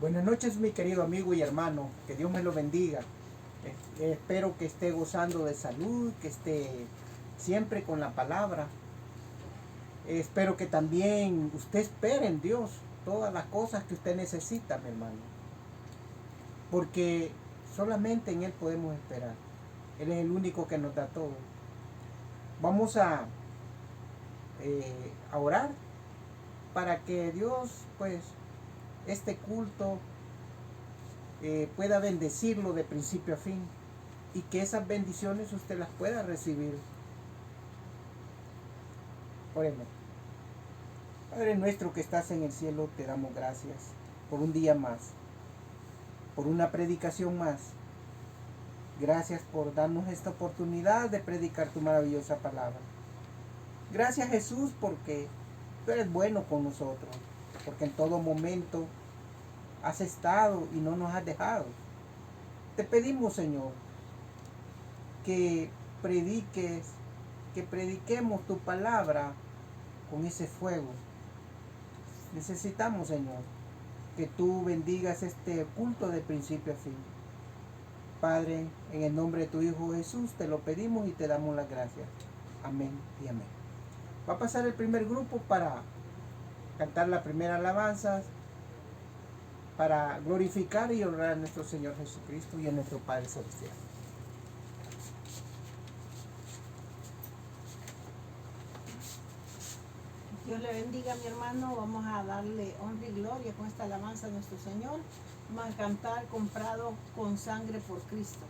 Buenas noches, mi querido amigo y hermano, que Dios me lo bendiga. Espero que esté gozando de salud, que esté siempre con la palabra. Espero que también usted espere en Dios todas las cosas que usted necesita, mi hermano. Porque solamente en Él podemos esperar. Él es el único que nos da todo. Vamos a orar para que Dios, pues, este culto pueda bendecirlo de principio a fin y que esas bendiciones usted las pueda recibir. Oremos. Padre nuestro que estás en el cielo, te damos gracias por un día más, por una predicación más. Gracias por darnos esta oportunidad de predicar tu maravillosa palabra. Gracias, Jesús, porque tú eres bueno con nosotros, porque en todo momento has estado y no nos has dejado. Te pedimos, Señor, que prediquemos tu palabra con ese fuego. Necesitamos, Señor, que tú bendigas este culto de principio a fin. Padre, en el nombre de tu Hijo Jesús te lo pedimos y te damos las gracias. Amén y amén. Va a pasar el primer grupo para cantar la primera alabanza, para glorificar y honrar a nuestro Señor Jesucristo y a nuestro Padre Celestial. Dios le bendiga, mi hermano. Vamos a darle honra y gloria con esta alabanza a nuestro Señor. Vamos a cantar comprado con sangre por Cristo.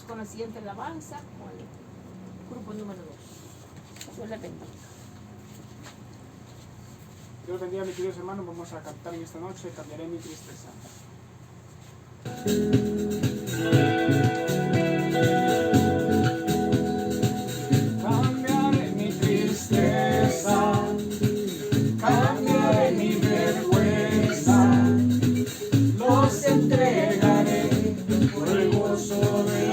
Con la siguiente alabanza, con el grupo número 2. Dios les bendiga. Dios bendiga a mis queridos hermanos. Vamos a cantar en esta noche Cambiaré mi tristeza. Cambiaré mi tristeza, cambiaré mi vergüenza, los entregaré por el gozo de mi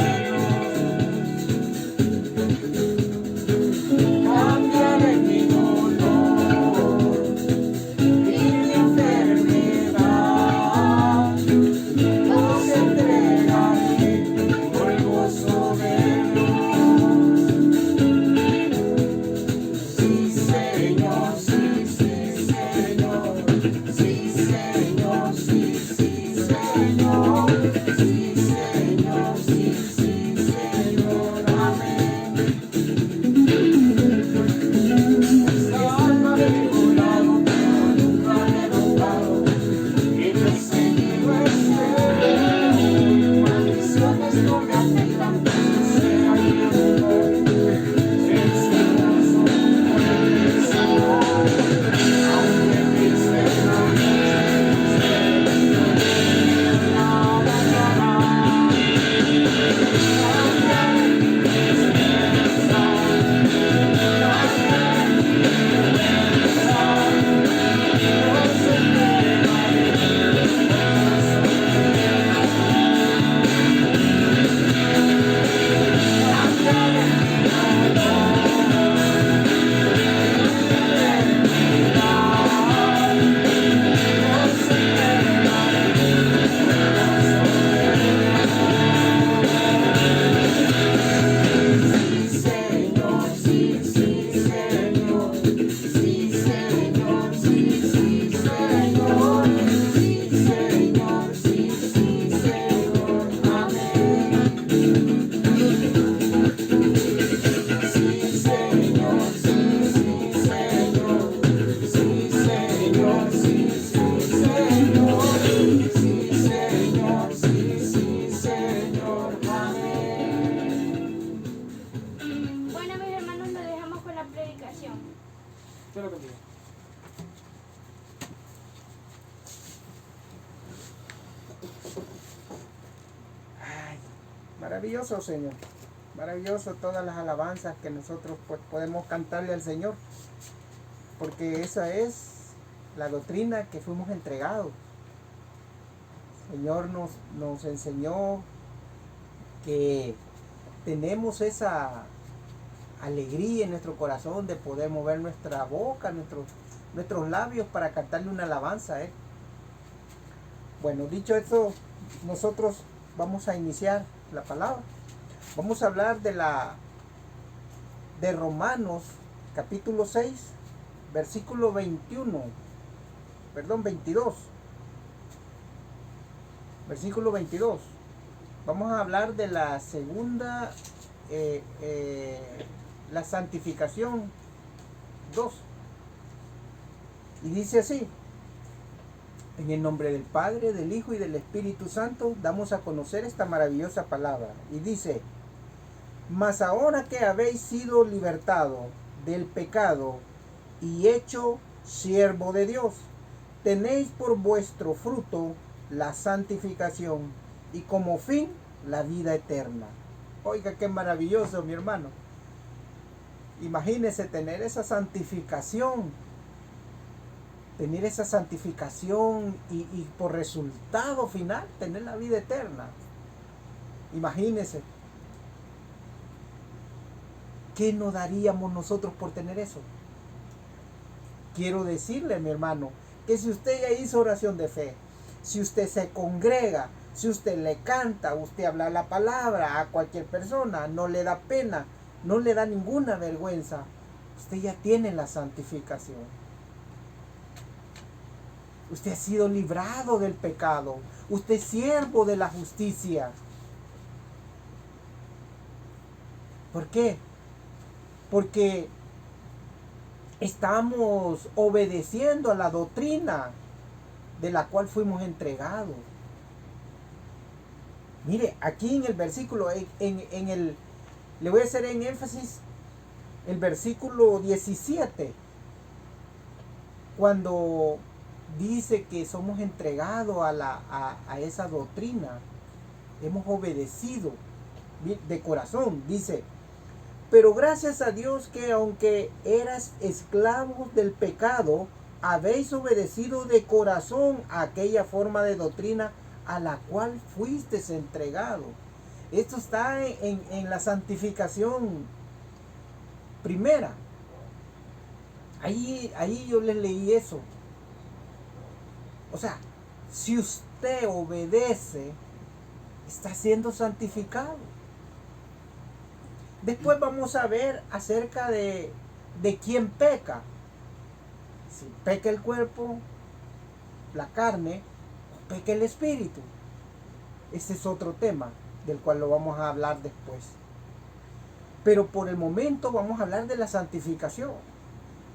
Maravilloso, Señor. Maravilloso todas las alabanzas que nosotros pues podemos cantarle al Señor. Porque esa es la doctrina que fuimos entregados. El Señor nos enseñó que tenemos esa alegría en nuestro corazón de poder mover nuestra boca, nuestros labios para cantarle una alabanza a Él. Bueno, dicho esto, nosotros vamos a iniciar la palabra. Vamos a hablar de Romanos capítulo 6, versículo 22. Versículo 22. Vamos a hablar de la segunda, la santificación 2. Y dice así: en el nombre del Padre, del Hijo y del Espíritu Santo, damos a conocer esta maravillosa palabra. Y dice: mas ahora que habéis sido libertado del pecado y hecho siervo de Dios, tenéis por vuestro fruto la santificación y como fin la vida eterna. Oiga, qué maravilloso, mi hermano. Imagínese tener esa santificación. Tener esa santificación y por resultado final tener la vida eterna. Imagínese. ¿Qué nos daríamos nosotros por tener eso? Quiero decirle, mi hermano, que si usted ya hizo oración de fe, si usted se congrega, si usted le canta, usted habla la palabra a cualquier persona, no le da pena, no le da ninguna vergüenza, usted ya tiene la santificación. Usted ha sido librado del pecado. Usted es siervo de la justicia. ¿Por qué? Porque estamos obedeciendo a la doctrina de la cual fuimos entregados. Mire, aquí en el versículo, le voy a hacer en énfasis el versículo 17, cuando dice que somos entregados a esa doctrina, hemos obedecido de corazón. Dice: pero gracias a Dios que aunque eras esclavos del pecado, habéis obedecido de corazón a aquella forma de doctrina a la cual fuisteis entregados. Esto está en la santificación primera. Ahí yo les leí eso. O sea, si usted obedece, está siendo santificado. Después vamos a ver acerca de quién peca. Si peca el cuerpo, la carne, o peca el espíritu. Ese es otro tema del cual lo vamos a hablar después. Pero por el momento vamos a hablar de la santificación.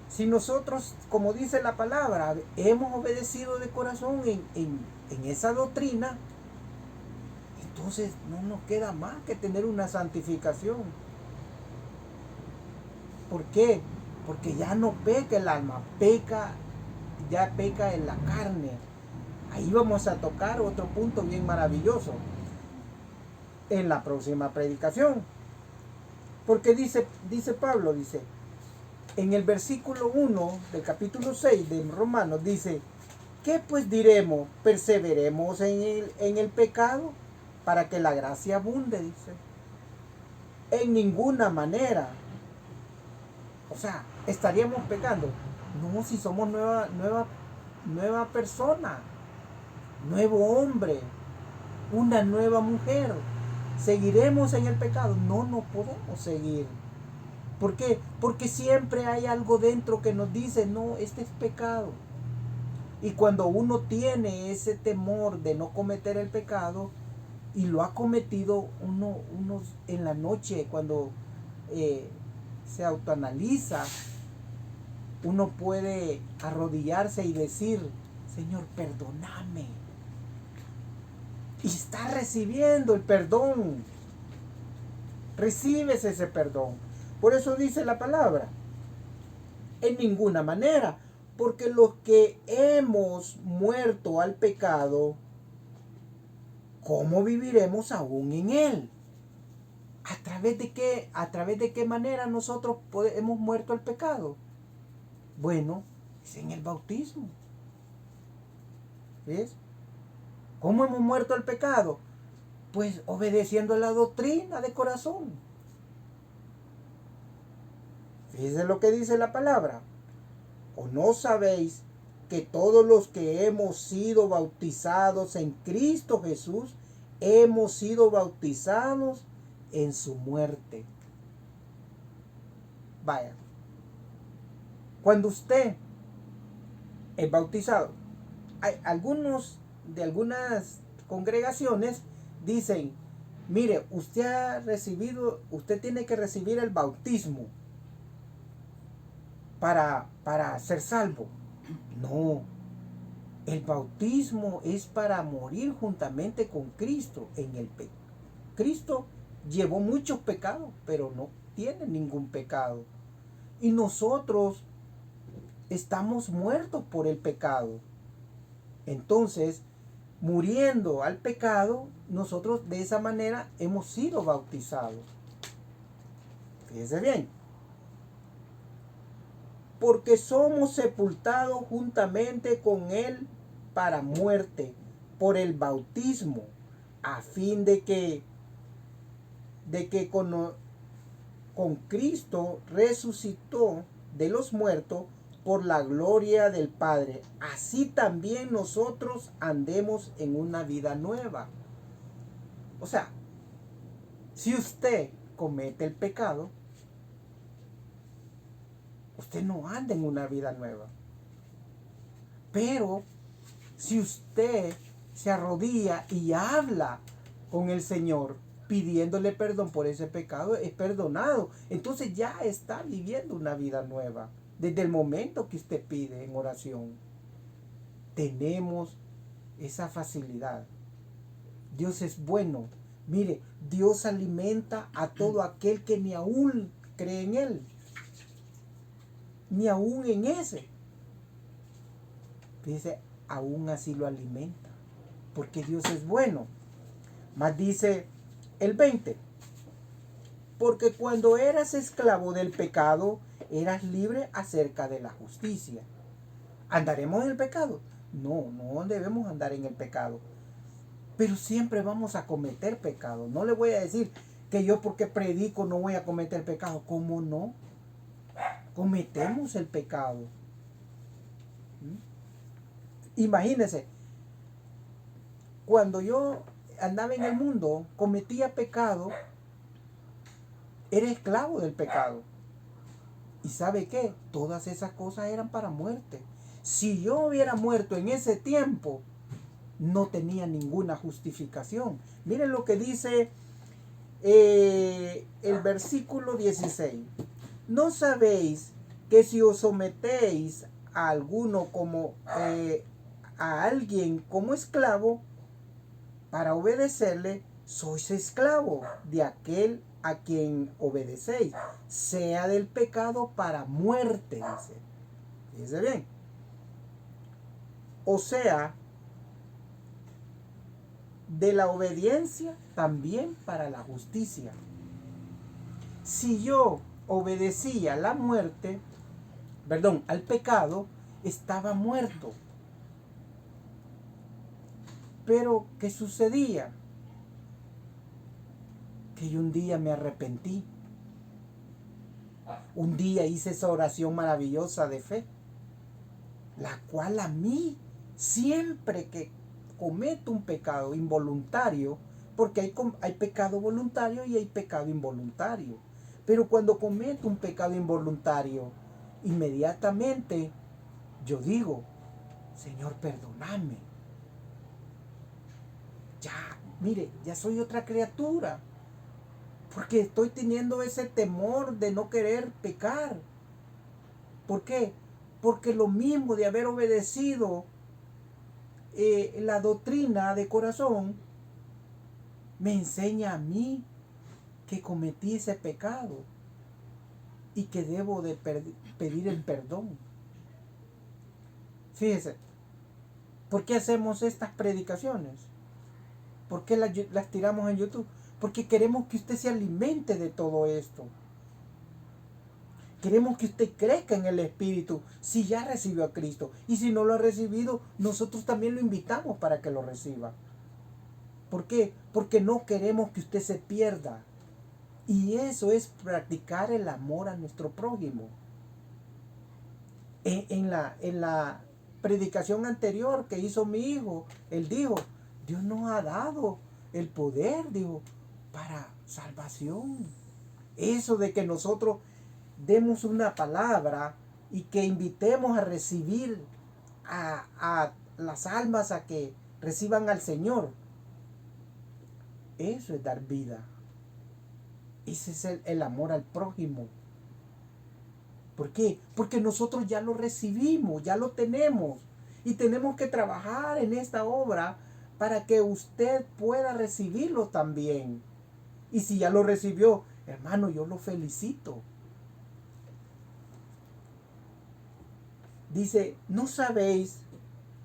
Si nosotros, como dice la palabra, hemos obedecido de corazón en esa doctrina, entonces no nos queda más que tener una santificación. ¿Por qué? Porque ya no peca el alma, ya peca en la carne. Ahí vamos a tocar otro punto bien maravilloso en la próxima predicación. Porque dice Pablo, dice, en el versículo 1 del capítulo 6 de Romanos, dice: ¿qué pues diremos? ¿Perseveremos en el pecado para que la gracia abunde? Dice. En ninguna manera. O sea, estaríamos pecando. No, si somos nueva persona, nuevo hombre, una nueva mujer. ¿Seguiremos en el pecado? No podemos seguir. ¿Por qué? Porque siempre hay algo dentro que nos dice: no, este es pecado. Y cuando uno tiene ese temor de no cometer el pecado, y lo ha cometido, uno en la noche, cuando se autoanaliza, uno puede arrodillarse y decir: Señor, perdóname. Y está recibiendo el perdón. Recibes ese perdón. Por eso dice la palabra: en ninguna manera, porque los que hemos muerto al pecado, ¿cómo viviremos aún en él? ¿A través de qué manera nosotros hemos muerto al pecado? Bueno, es en el bautismo. ¿Ves? ¿Cómo hemos muerto al pecado? Pues obedeciendo la doctrina de corazón. Fíjense lo que dice la palabra. ¿O no sabéis que todos los que hemos sido bautizados en Cristo Jesús, hemos sido bautizados en su muerte? Vaya, cuando usted es bautizado, hay de algunas congregaciones dicen, mire, usted tiene que recibir el bautismo para ser salvo. No, el bautismo es para morir juntamente con Cristo en el pecado. Cristo llevó muchos pecados, pero no tiene ningún pecado. Y nosotros estamos muertos por el pecado. Entonces, muriendo al pecado, nosotros de esa manera hemos sido bautizados. Fíjense bien. Porque somos sepultados juntamente con Él para muerte por el bautismo, a fin de que con Cristo resucitó de los muertos por la gloria del Padre. Así también nosotros andemos en una vida nueva. O sea, si usted comete el pecado, usted no anda en una vida nueva. Pero si usted se arrodilla y habla con el Señor pidiéndole perdón por ese pecado, es perdonado. Entonces ya está viviendo una vida nueva. Desde el momento que usted pide en oración, tenemos esa facilidad. Dios es bueno. Mire, Dios alimenta a todo aquel que ni aún cree en Él. Ni aún en ese. Dice, aún así lo alimenta. Porque Dios es bueno. Más dice el 20. Porque cuando eras esclavo del pecado, eras libre acerca de la justicia. ¿Andaremos en el pecado? No, no debemos andar en el pecado. Pero siempre vamos a cometer pecado. No le voy a decir que yo porque predico no voy a cometer pecado. ¿Cómo no? Cometemos el pecado. Imagínense, cuando yo andaba en el mundo, cometía pecado, era esclavo del pecado. ¿Y sabe qué? Todas esas cosas eran para muerte. Si yo hubiera muerto en ese tiempo, no tenía ninguna justificación. Miren lo que dice el versículo 16. ¿No sabéis que si os sometéis a alguno como a alguien como esclavo para obedecerle, sois esclavo de aquel a quien obedecéis, sea del pecado para muerte, dice? Fíjense bien. O sea, de la obediencia también para la justicia. Si yo obedecía la muerte, al pecado, estaba muerto. Pero, ¿qué sucedía? Que yo un día me arrepentí. Un día hice esa oración maravillosa de fe, la cual a mí, siempre que cometo un pecado involuntario, porque hay pecado voluntario y hay pecado involuntario, pero cuando cometo un pecado involuntario, inmediatamente yo digo, Señor, perdóname. Ya, mire, ya soy otra criatura, porque estoy teniendo ese temor de no querer pecar. ¿Por qué? Porque lo mismo de haber obedecido la doctrina de corazón me enseña a mí que cometí ese pecado y que debo de pedir el perdón. Fíjese, ¿por qué hacemos estas predicaciones? ¿Por qué las tiramos en YouTube? Porque queremos que usted se alimente de todo esto. Queremos que usted crezca en el Espíritu si ya recibió a Cristo. Y si no lo ha recibido, nosotros también lo invitamos para que lo reciba. ¿Por qué? Porque no queremos que usted se pierda. Y eso es practicar el amor a nuestro prójimo. En la predicación anterior que hizo mi hijo, él dijo, Dios nos ha dado el poder, dijo, para salvación. Eso de que nosotros demos una palabra y que invitemos a recibir a las almas a que reciban al Señor. Eso es dar vida. Ese es el amor al prójimo. ¿Por qué? Porque nosotros ya lo recibimos, ya lo tenemos. Y tenemos que trabajar en esta obra para que usted pueda recibirlo también. Y si ya lo recibió, hermano, yo lo felicito. Dice, ¿no sabéis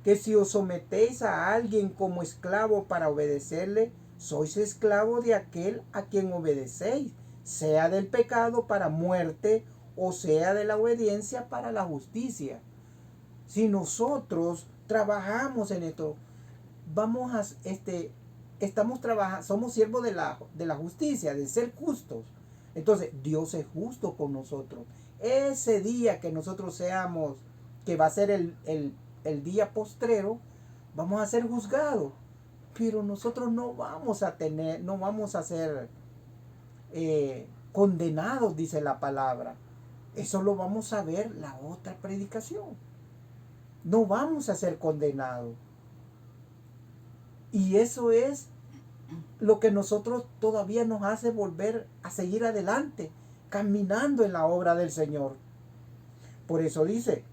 que si os sometéis a alguien como esclavo para obedecerle, sois esclavo de aquel a quien obedecéis, sea del pecado para muerte o sea de la obediencia para la justicia? Si nosotros trabajamos en esto, estamos trabajando, somos siervos de la justicia, de ser justos. Entonces, Dios es justo con nosotros. Ese día que nosotros seamos, que va a ser el día postrero, vamos a ser juzgados. Pero nosotros no vamos a ser condenados, dice la palabra. Eso lo vamos a ver la otra predicación. No vamos a ser condenados. Y eso es lo que nosotros todavía nos hace volver a seguir adelante, caminando en la obra del Señor. Por eso dice,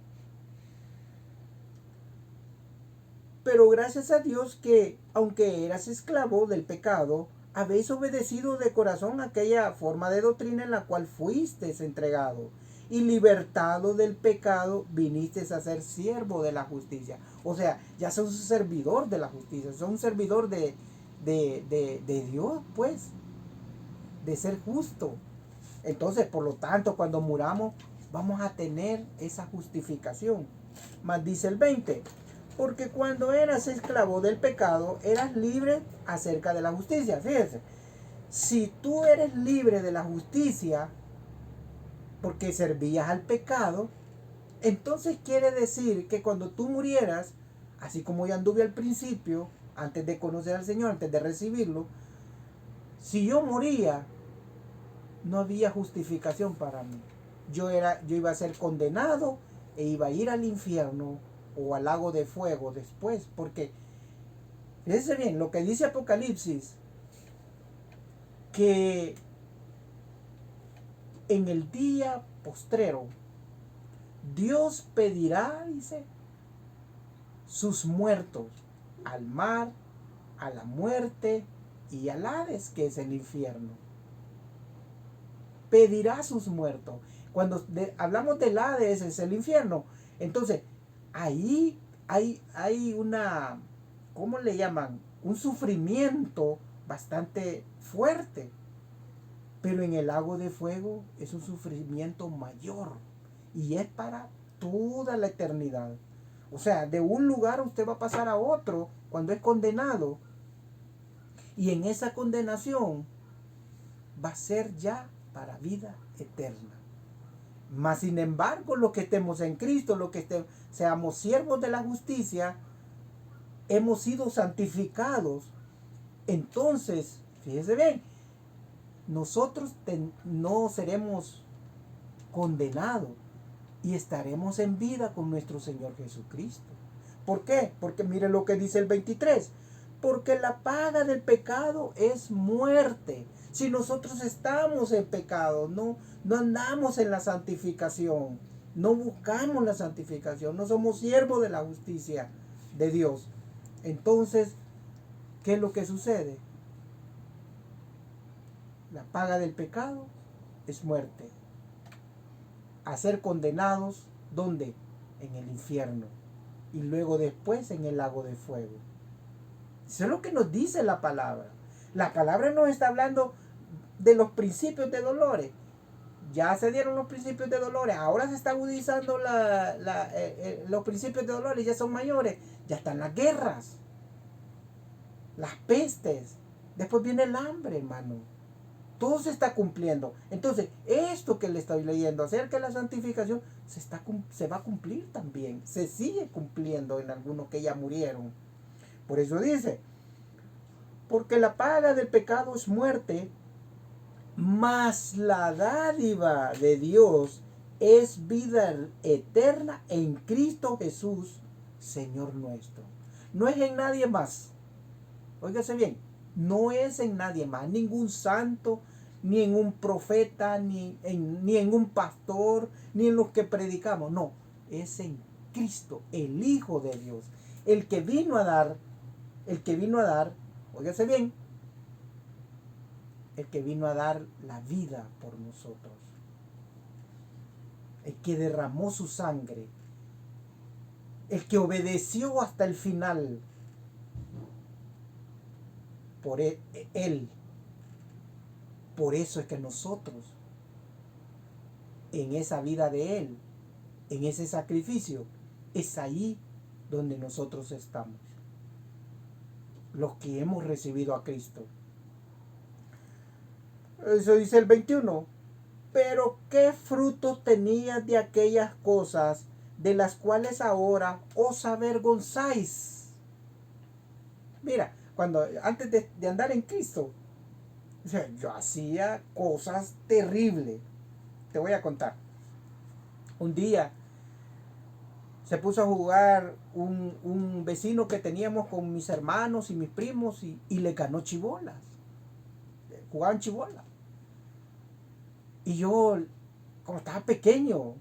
pero gracias a Dios que, aunque eras esclavo del pecado, habéis obedecido de corazón aquella forma de doctrina en la cual fuisteis entregado, y libertado del pecado, viniste a ser siervo de la justicia. O sea, ya sos un servidor de la justicia, sos un servidor de Dios, pues, de ser justo. Entonces, por lo tanto, cuando muramos, vamos a tener esa justificación. Más dice el 20, porque cuando eras esclavo del pecado, eras libre acerca de la justicia. Fíjense, si tú eres libre de la justicia, porque servías al pecado, entonces quiere decir que cuando tú murieras, así como yo anduve al principio, antes de conocer al Señor, antes de recibirlo, si yo moría, no había justificación para mí. Yo iba a ser condenado e iba a ir al infierno o al lago de fuego después, porque fíjense bien lo que dice Apocalipsis, que en el día postrero Dios pedirá, dice, sus muertos al mar, a la muerte y al Hades, que es el infierno. Pedirá sus muertos. Cuando hablamos del Hades, es el infierno. Entonces, ahí hay una, ¿cómo le llaman? Un sufrimiento bastante fuerte. Pero en el lago de fuego es un sufrimiento mayor. Y es para toda la eternidad. O sea, de un lugar usted va a pasar a otro cuando es condenado. Y en esa condenación va a ser ya para vida eterna. Mas sin embargo, los que estemos en Cristo, los que seamos siervos de la justicia, hemos sido santificados. Entonces, fíjese bien, nosotros no seremos condenados y estaremos en vida con nuestro Señor Jesucristo. ¿Por qué? Porque mire lo que dice el 23. Porque la paga del pecado es muerte. Si nosotros estamos en pecado, no andamos en la santificación, no buscamos la santificación, no somos siervos de la justicia de Dios. Entonces, ¿qué es lo que sucede? La paga del pecado es muerte. A ser condenados, ¿dónde? En el infierno. Y luego después en el lago de fuego. Eso es lo que nos dice la palabra. La palabra nos está hablando de los principios de dolores. Ya se dieron los principios de dolores, ahora se está agudizando los principios de dolores, ya son mayores, ya están las guerras, las pestes, después viene el hambre, hermano. Todo se está cumpliendo. Entonces, esto que le estoy leyendo acerca de la santificación se va a cumplir también. Se sigue cumpliendo en algunos que ya murieron. Por eso dice, porque la paga del pecado es muerte, mas la dádiva de Dios es vida eterna en Cristo Jesús, Señor nuestro. No es en nadie más. Óigase bien, no es en nadie más, ningún santo, ni en un profeta, ni en un pastor, ni en los que predicamos. No, es en Cristo, el Hijo de Dios, el que vino a dar, óigase bien, el que vino a dar la vida por nosotros, el que derramó su sangre, el que obedeció hasta el final. Por él. Por eso es que nosotros, en esa vida de Él, en ese sacrificio, es ahí donde nosotros estamos. Los que hemos recibido a Cristo. Eso dice el 21. Pero ¿qué fruto tenías de aquellas cosas de las cuales ahora os avergonzáis? Mira, antes de andar en Cristo, o sea, yo hacía cosas terribles. Te voy a contar. Un día se puso a jugar un vecino que teníamos con mis hermanos y mis primos y le ganó chibolas. Jugaban chibolas. Y yo, como estaba pequeño,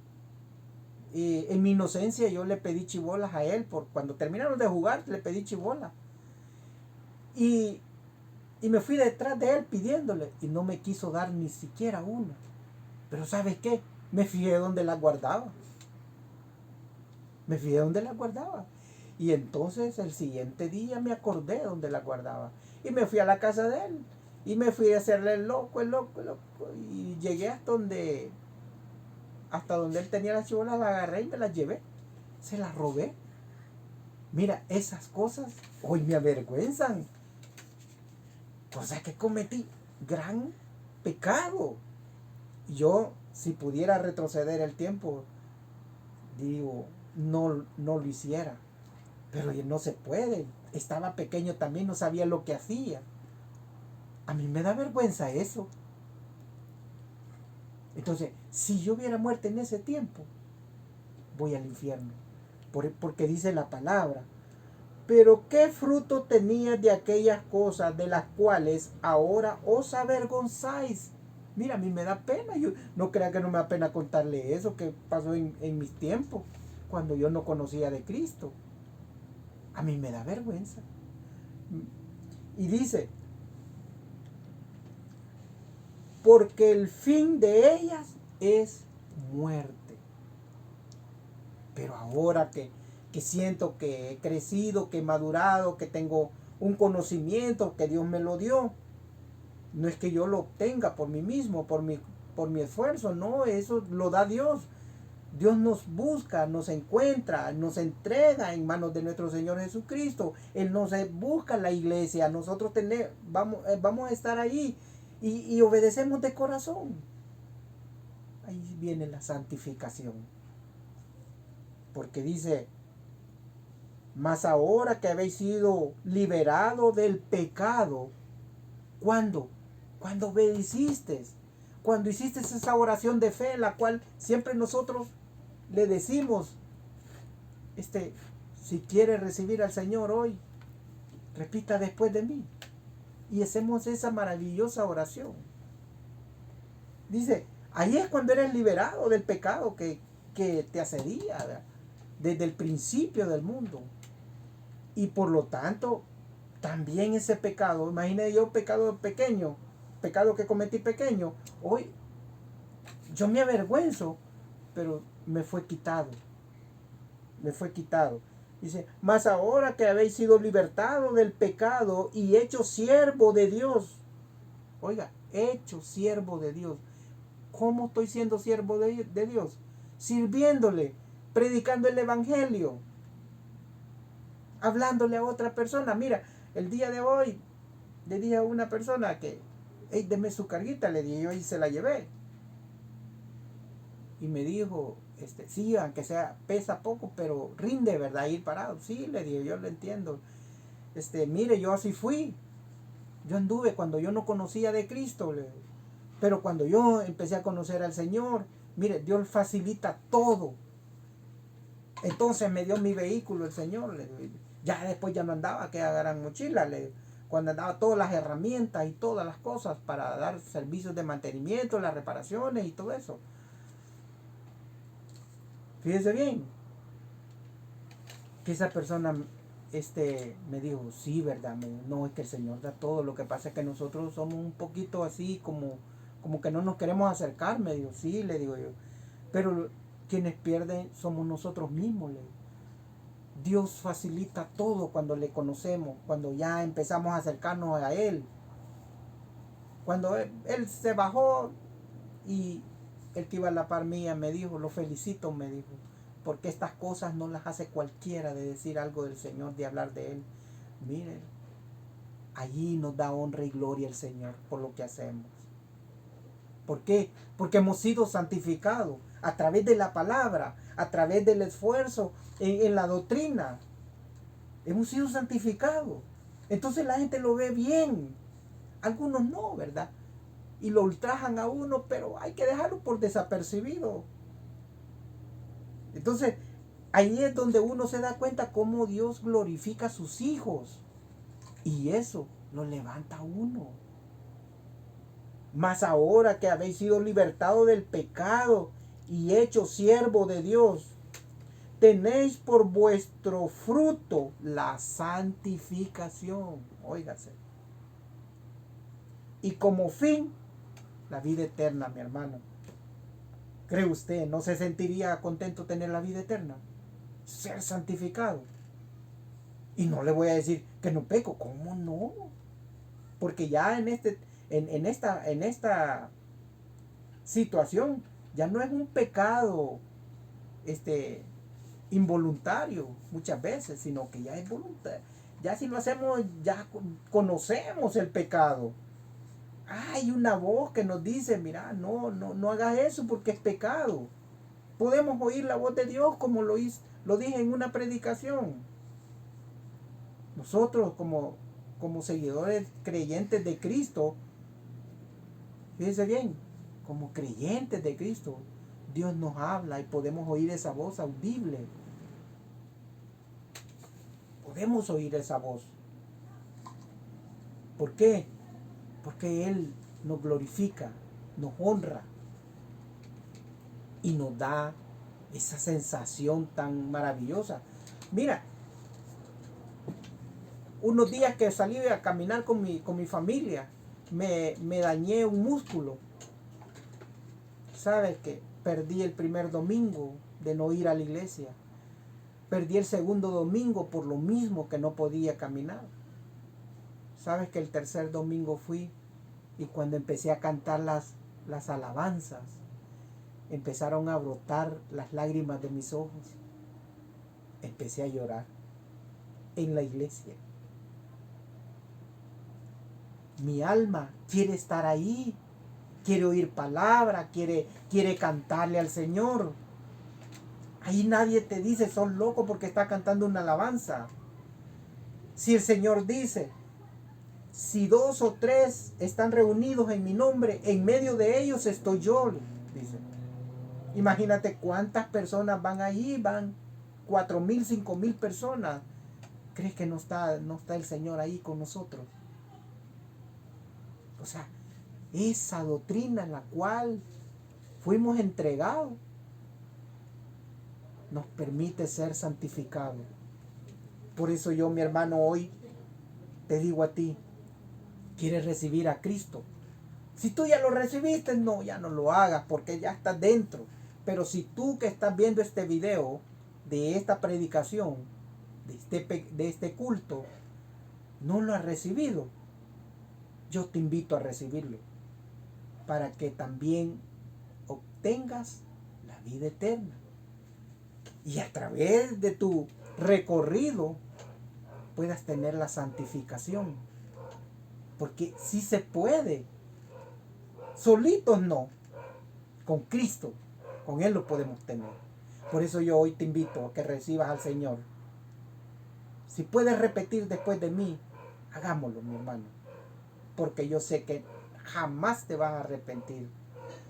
en mi inocencia yo le pedí chibolas a él. Cuando terminaron de jugar, le pedí chibolas. Y me fui detrás de él pidiéndole y no me quiso dar ni siquiera una. Pero ¿sabes qué? Me fijé donde las guardaba. Y entonces el siguiente día me acordé donde las guardaba. Y me fui a la casa de él. Y me fui a hacerle el loco. Y llegué hasta donde él tenía las chibolas, las agarré y me las llevé. Se las robé. Mira, esas cosas hoy me avergüenzan. Cosas que cometí, gran pecado. Yo, si pudiera retroceder el tiempo, digo, no lo hiciera. Pero no se puede. Estaba pequeño también, no sabía lo que hacía. A mí me da vergüenza eso. Entonces, si yo hubiera muerto en ese tiempo, voy al infierno. Porque dice la palabra. Pero ¿qué fruto tenías de aquellas cosas de las cuales ahora os avergonzáis? Mira, a mí me da pena. Yo no crea que no me da pena contarle eso que pasó en mis tiempos, cuando yo no conocía de Cristo. A mí me da vergüenza. Y dice, porque el fin de ellas es muerte. Pero ahora que siento que he crecido, que he madurado, que tengo un conocimiento que Dios me lo dio, no es que yo lo obtenga por mí mismo, por mi esfuerzo, no, eso lo da Dios. Dios nos busca, nos encuentra, nos entrega en manos de nuestro Señor Jesucristo. Él nos busca la iglesia, nosotros vamos a estar ahí y obedecemos de corazón. Ahí viene la santificación. Porque dice, mas ahora que habéis sido liberados del pecado, ¿cuándo? Cuando obedeciste, cuando hiciste esa oración de fe, la cual siempre nosotros le decimos, si quiere recibir al Señor hoy, repita después de mí. Y hacemos esa maravillosa oración. Dice, ahí es cuando eres liberado del pecado que te asedía, ¿verdad? Desde el principio del mundo. Y por lo tanto, también ese pecado, imagínate yo, pecado pequeño, pecado que cometí pequeño, hoy yo me avergüenzo, pero me fue quitado. Dice, mas ahora que habéis sido libertados del pecado y hecho siervo de Dios. Oiga, hecho siervo de Dios. ¿Cómo estoy siendo siervo de Dios? Sirviéndole, predicando el evangelio, hablándole a otra persona. Mira, el día de hoy le dije a una persona que, hey, deme su carguita, le dije yo y se la llevé. Y me dijo, sí, aunque sea, pesa poco, pero rinde, ¿verdad? Ir parado. Sí, le dije, yo lo entiendo. Mire, yo así fui. Yo anduve cuando yo no conocía de Cristo, pero cuando yo empecé a conocer al Señor, mire, Dios facilita todo. Entonces me dio mi vehículo el Señor. Ya después ya no andaba que agarran mochila. Cuando andaba todas las herramientas y todas las cosas para dar servicios de mantenimiento, las reparaciones y todo eso. Fíjese bien, que esa persona me dijo, sí, verdad, no, es que el Señor da todo. Lo que pasa es que nosotros somos un poquito así como que no nos queremos acercar. Me dijo, sí, le digo yo, pero quienes pierden somos nosotros mismos. Dios facilita todo cuando le conocemos, cuando ya empezamos a acercarnos a Él. Cuando él se bajó y el que iba a la par mía me dijo, lo felicito, me dijo, porque estas cosas no las hace cualquiera, de decir algo del Señor, de hablar de Él. Miren, allí nos da honra y gloria el Señor por lo que hacemos. ¿Por qué? Porque hemos sido santificados a través de la palabra, a través del esfuerzo en la doctrina. Hemos sido santificados. Entonces la gente lo ve bien. Algunos no, ¿verdad? Y lo ultrajan a uno, pero hay que dejarlo por desapercibido. Entonces, ahí es donde uno se da cuenta cómo Dios glorifica a sus hijos. Y eso lo levanta a uno. Mas ahora que habéis sido libertados del pecado y hechos siervo de Dios, tenéis por vuestro fruto la santificación. Óigase. Y como fin, la vida eterna, mi hermano. ¿Cree usted, no se sentiría contento tener la vida eterna? Ser santificado. Y no le voy a decir que no peco. ¿Cómo no? Porque ya en esta situación ya no es un pecado involuntario muchas veces, sino que ya es voluntario. Ya si lo hacemos, ya conocemos el pecado. Hay una voz que nos dice, mira, no hagas eso porque es pecado. Podemos oír la voz de Dios como lo dije en una predicación. Nosotros como seguidores creyentes de Cristo, fíjense bien, como creyentes de Cristo, Dios nos habla y podemos oír esa voz audible. Podemos oír esa voz. ¿Por qué? Porque Él nos glorifica, nos honra y nos da esa sensación tan maravillosa. Mira, unos días que salí a caminar con mi familia, me dañé un músculo. ¿Sabes qué? Perdí el primer domingo de no ir a la iglesia. Perdí el segundo domingo por lo mismo que no podía caminar. ¿Sabes que el tercer domingo fui? Y cuando empecé a cantar las alabanzas, empezaron a brotar las lágrimas de mis ojos. Empecé a llorar en la iglesia. Mi alma quiere estar ahí, quiere oír palabra, quiere cantarle al Señor. Ahí nadie te dice, sos loco porque estás cantando una alabanza. Si el Señor dice, si 2 o 3 están reunidos en mi nombre, en medio de ellos estoy yo, dice. Imagínate cuántas personas van ahí, van 4,000, 5,000 personas. ¿Crees que no está el Señor ahí con nosotros? O sea, esa doctrina en la cual fuimos entregados nos permite ser santificados. Por eso yo, mi hermano, hoy te digo a ti, ¿quieres recibir a Cristo? Si tú ya lo recibiste, no, ya no lo hagas porque ya estás dentro. Pero si tú que estás viendo este video de esta predicación, de este culto no lo has recibido, yo te invito a recibirlo para que también obtengas la vida eterna. Y a través de tu recorrido puedas tener la santificación. Porque sí se puede. Solitos no. Con Cristo, con Él lo podemos tener. Por eso yo hoy te invito a que recibas al Señor. Si puedes repetir después de mí, hagámoslo, mi hermano. Porque yo sé que jamás te vas a arrepentir.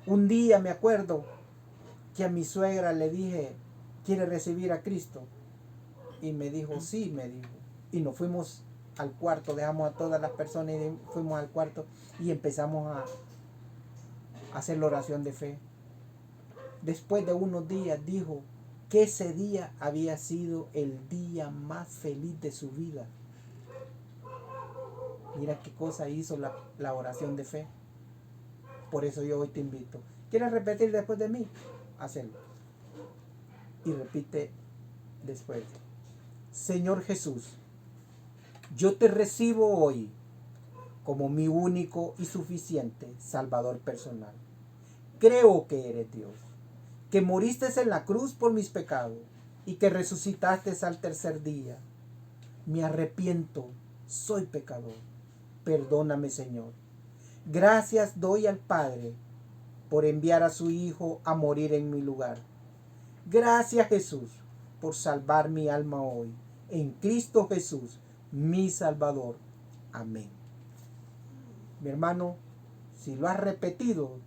Un día me acuerdo que a mi suegra le dije, ¿quiere recibir a Cristo? Y me dijo, sí, me dijo. Y nos fuimos al cuarto, dejamos a todas las personas y fuimos al cuarto y empezamos a hacer la oración de fe. Después de unos días dijo que ese día había sido el día más feliz de su vida. Mira qué cosa hizo la oración de fe. Por eso yo hoy te invito. ¿Quieres repetir después de mí? Hazlo. Y repite después. Señor Jesús, yo te recibo hoy como mi único y suficiente Salvador personal. Creo que eres Dios, que moriste en la cruz por mis pecados y que resucitaste al tercer día. Me arrepiento, soy pecador. Perdóname, Señor. Gracias doy al Padre por enviar a su Hijo a morir en mi lugar. Gracias, Jesús, por salvar mi alma hoy. En Cristo Jesús, mi Salvador. Amén. Mi hermano, si lo has repetido,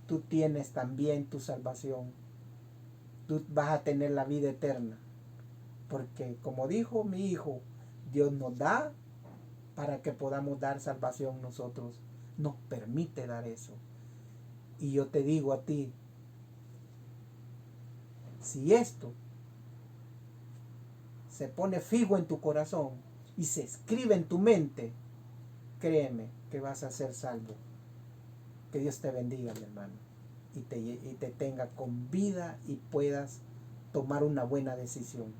tú tienes también tu salvación. Tú vas a tener la vida eterna. Porque como dijo mi hijo, Dios nos da para que podamos dar salvación nosotros. Nos permite dar eso. Y yo te digo a ti, si esto se pone fijo en tu corazón y se escribe en tu mente, créeme que vas a ser salvo. Que Dios te bendiga, mi hermano, y te tenga con vida y puedas tomar una buena decisión.